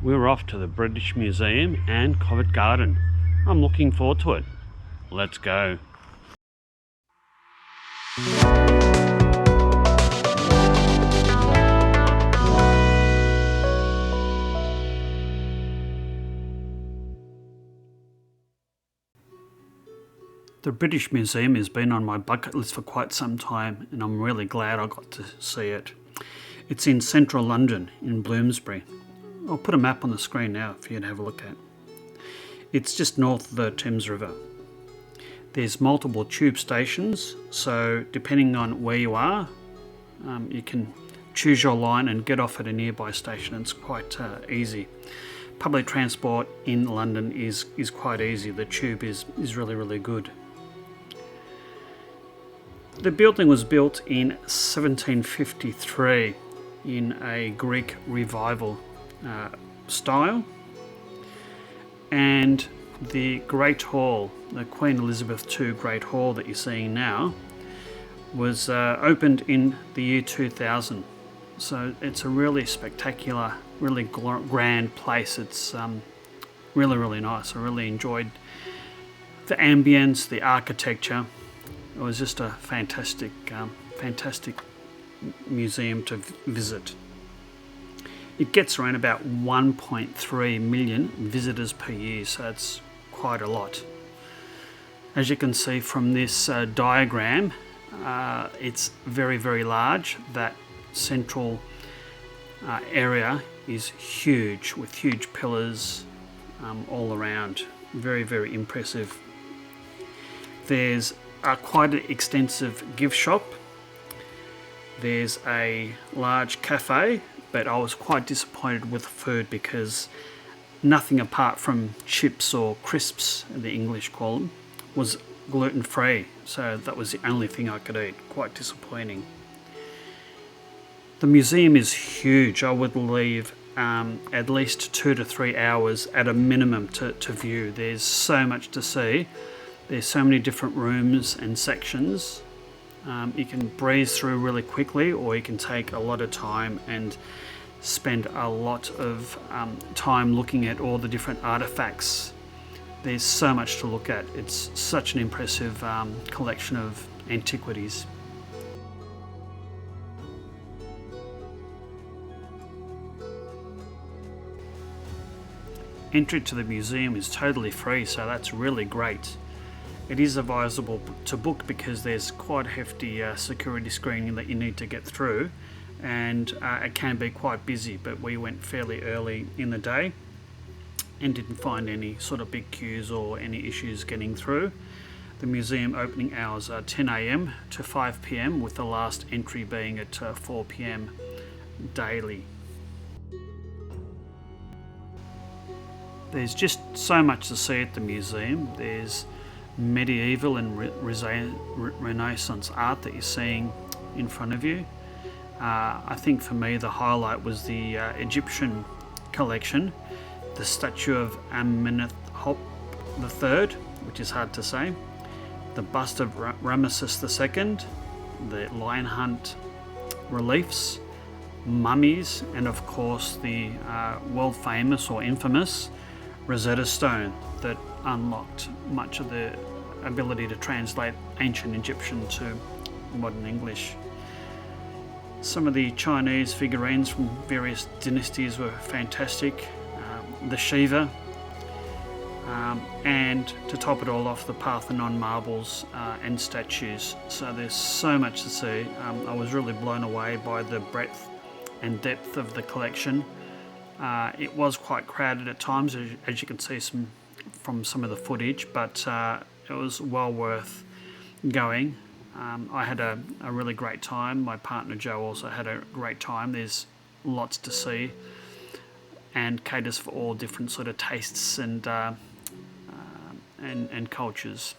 We're off to the British Museum and Covent Garden. I'm looking forward to it. Let's go. The British Museum has been on my bucket list for quite some time, and I'm really glad I got to see it. It's in central London, in Bloomsbury. I'll put a map on the screen now for you to have a look at. It's just north of the Thames River. There's multiple tube stations, so depending on where you are, you can choose your line and get off at a nearby station. It's quite easy. Public transport in London is quite easy. The tube is really, really good. The building was built in 1753 in a Greek revival style, and the Great Hall, the Queen Elizabeth II Great Hall that you're seeing now, was opened in the year 2000. So it's a really spectacular, really grand place. It's really, really nice. I really enjoyed the ambience, the architecture. It was just a fantastic museum to visit. It gets around about 1.3 million visitors per year, so it's quite a lot. As you can see from this diagram, it's very, very large. That central area is huge, with huge pillars all around. Very, very impressive. There's quite an extensive gift shop. There's a large cafe, but I was quite disappointed with the food because nothing apart from chips or crisps, the English call them, was gluten-free. So that was the only thing I could eat. Quite disappointing. The museum is huge. I would leave at least 2 to 3 hours at a minimum to view. There's so much to see. There's so many different rooms and sections. You can breeze through really quickly, or you can take a lot of time and spend a lot of time looking at all the different artifacts. There's so much to look at. It's such an impressive collection of antiquities. Entry to the museum is totally free, so that's really great. It is advisable to book because there's quite a hefty security screening that you need to get through, and it can be quite busy, but we went fairly early in the day and didn't find any sort of big queues or any issues getting through. The museum opening hours are 10 a.m. to 5 p.m, with the last entry being at 4 p.m. daily. There's just so much to see at the museum. There's medieval and Renaissance art that you're seeing in front of you. I think for me the highlight was the Egyptian collection, the statue of Amenhotep III, which is hard to say, the bust of Ramesses II, the Lion Hunt reliefs, mummies, and of course the world famous or infamous Rosetta stone that unlocked much of the ability to translate ancient Egyptian to modern English. Some of the Chinese figurines from various dynasties were fantastic. The Shiva, and to top it all off, the Parthenon Marbles and statues. So there's so much to see. I was really blown away by the breadth and depth of the collection. It was quite crowded at times, as you can see from some of the footage, but it was well worth going. I had a really great time. My partner Joe also had a great time. There's lots to see and caters for all different sort of tastes and cultures.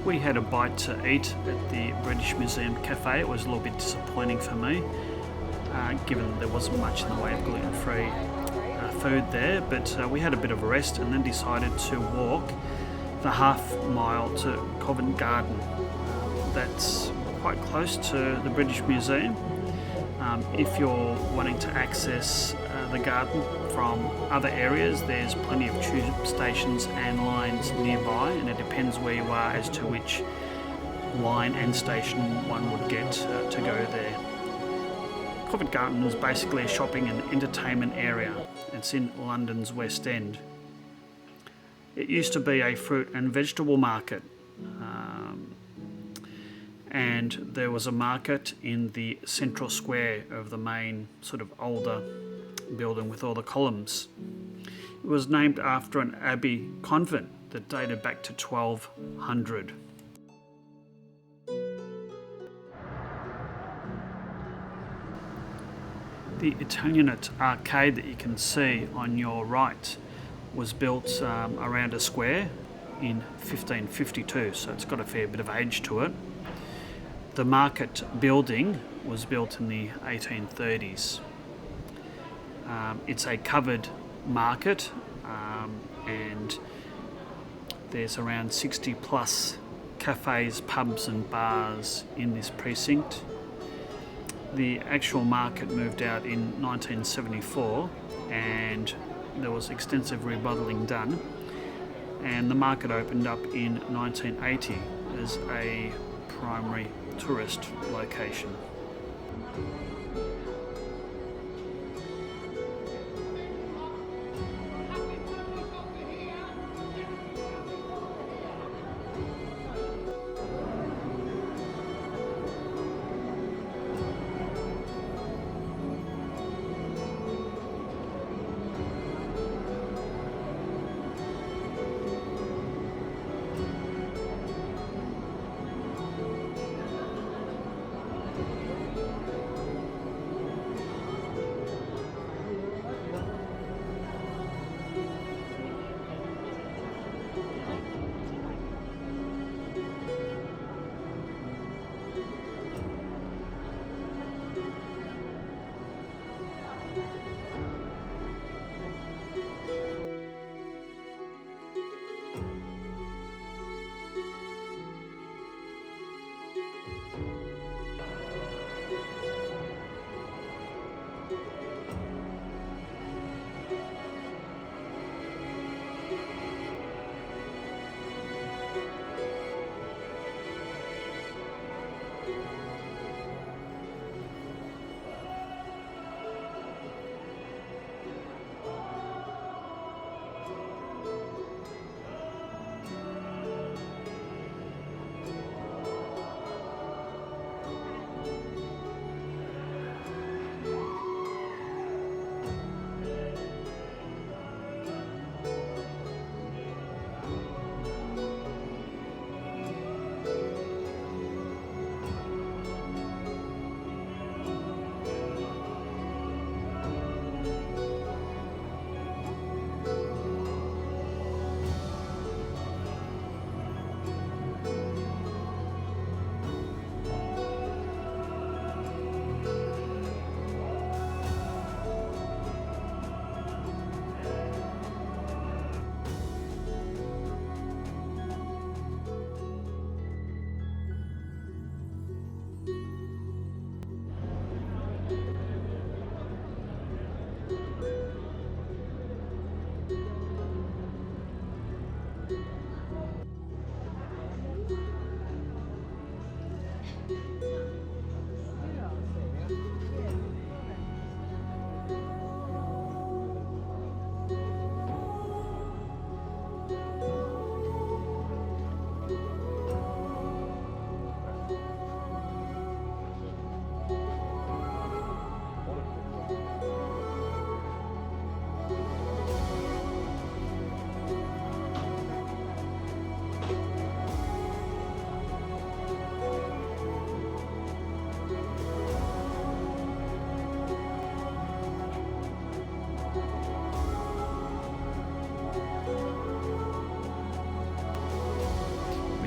We had a bite to eat at the British Museum Cafe. It was a little bit disappointing for me, given that there wasn't much in the way of gluten-free food there, but we had a bit of a rest and then decided to walk the half mile to Covent Garden. That's quite close to the British Museum. If you're wanting to access the garden from other areas, there's plenty of tube stations and lines nearby, and it depends where you are as to which line and station one would get to go there. Covent Garden is basically a shopping and entertainment area. It's in London's West End. It used to be a fruit and vegetable market, and there was a market in the central square of the main sort of older building with all the columns. It was named after an abbey convent that dated back to 1200. The Italianate arcade that you can see on your right was built around a square in 1552, so it's got a fair bit of age to it. The market building was built in the 1830s. It's a covered market, and there's around 60 plus cafes, pubs and bars in this precinct. The actual market moved out in 1974, and there was extensive remodelling done, and the market opened up in 1980 as a primary tourist location.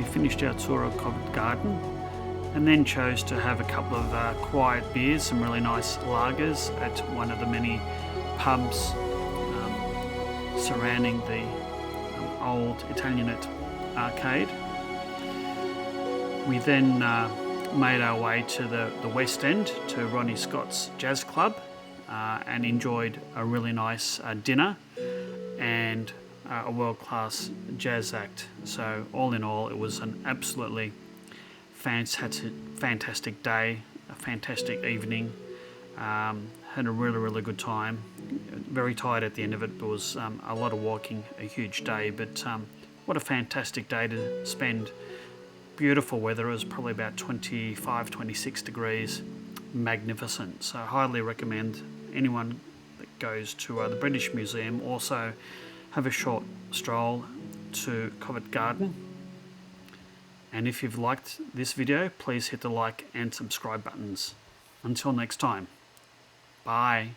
we finished our tour of Covent Garden and then chose to have a couple of quiet beers, some really nice lagers at one of the many pubs surrounding the old Italianate arcade. We then made our way to the West End to Ronnie Scott's Jazz Club and enjoyed a really nice dinner and a world-class jazz act. So all in all, it was an absolutely fantastic day, a fantastic evening. Had a really good time. Very tired at the end of it. It was a lot of walking, a huge day, but what a fantastic day to spend. Beautiful weather. It was probably about 25-26 degrees. Magnificent. So I highly recommend anyone that goes to the British Museum also have a short stroll to Covent Garden. And if you've liked this video, please hit the like and subscribe buttons. Until next time. Bye.